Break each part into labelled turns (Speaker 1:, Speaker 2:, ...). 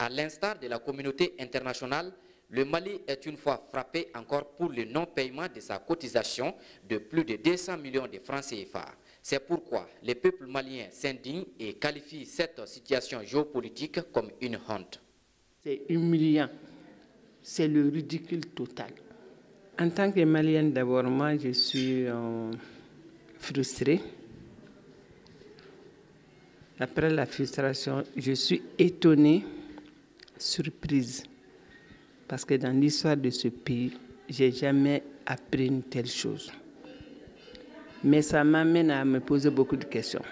Speaker 1: À l'instar de la communauté internationale, le Mali est une fois frappé encore pour le non-paiement de sa cotisation de plus de 200 millions de francs CFA. C'est pourquoi le peuple malien s'indigne et qualifie cette situation géopolitique comme une honte.
Speaker 2: C'est humiliant, c'est le ridicule total. En tant que Malienne, d'abord, moi, je suis frustrée. Après la frustration, je suis étonnée, surprise. Parce que dans l'histoire de ce pays, je n'ai jamais appris une telle chose. Mais ça m'amène à me poser beaucoup de questions.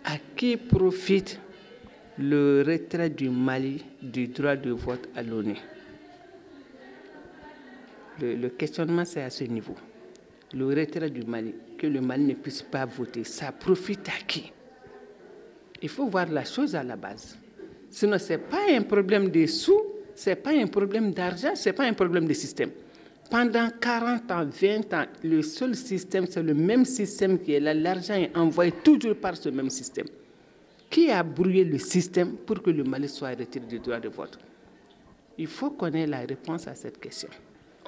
Speaker 2: À qui profite le retrait du Mali du droit de vote à l'ONU? Le questionnement, c'est à ce niveau. Le retrait du Mali, que le Mali ne puisse pas voter, ça profite à qui? Il faut voir la chose à la base. Sinon, ce n'est pas un problème de sous, ce n'est pas un problème d'argent, ce n'est pas un problème de système. Pendant 40 ans, 20 ans, le seul système, c'est le même système qui est là. L'argent est envoyé toujours par ce même système. Qui a brouillé le système pour que le Mali soit retiré du droit de vote? Il faut qu'on ait la réponse à cette question.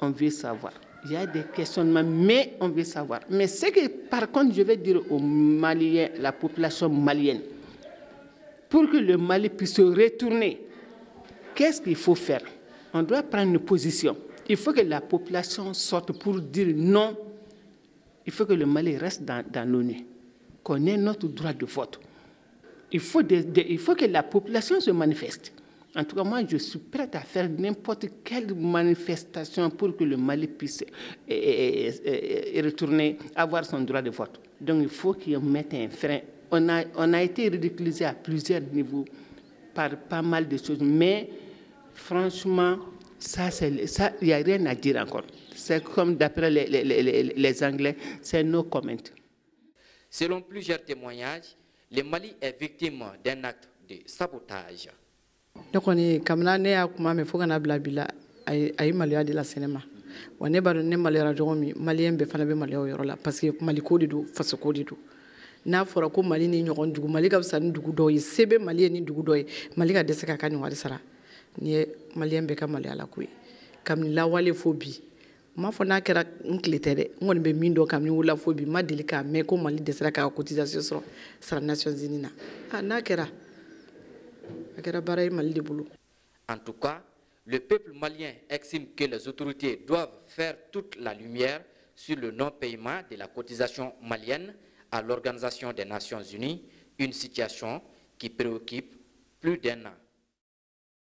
Speaker 2: On veut savoir. Il y a des questionnements, mais on veut savoir. Mais ce que, par contre, je vais dire aux Maliens, la population malienne, pour que le Mali puisse se retourner, qu'est-ce qu'il faut faire? On doit prendre une position. Il faut que la population sorte pour dire non. Il faut que le Mali reste dans l'ONU, qu'on ait notre droit de vote. Il faut que la population se manifeste. En tout cas, moi, je suis prête à faire n'importe quelle manifestation pour que le Mali puisse retourner, avoir son droit de vote. Donc, il faut qu'ils mettent un frein. On a été ridiculisé à plusieurs niveaux par pas mal de choses, mais franchement, il n'y a rien à dire encore. C'est comme d'après les Anglais, c'est no comment.
Speaker 1: Selon plusieurs témoignages, le Mali est victime d'un acte de sabotage.
Speaker 3: Donc on est comme là, né à comment me faut qu'on a blabla aïe Malia de la cinéma. On est baron ne Malia jomi Malien be fana be Malia yorola parce que Mali ko de do faso ko de do. N'a fɔra ko Mali ni ɲɔgɔn dugu Mali ka fisa ni dugu dɔw ye se bɛ Mali ni dugu dɔw ye Mali ka dɛsɛ ka ka nin wari sara ni ye Malien bɛ ka Maliya la ko ye kabini lawale fo bi m'a fɔ n'a kɛra n tile tɛ dɛ n kɔni bɛ min dɔn kabini wula fo bi ma deli k'a mɛn ko Mali dɛsɛra k'a cotisation sɔrɔ sara Nations Unies na n'a kɛra a kɛra baara ye Mali de bolo.
Speaker 1: En tout cas, le peuple malien estime que les autorités doivent faire toute la lumière sur le non-paiement de la cotisation malienne à l'Organisation des Nations Unies, une situation qui préoccupe plus d'un an.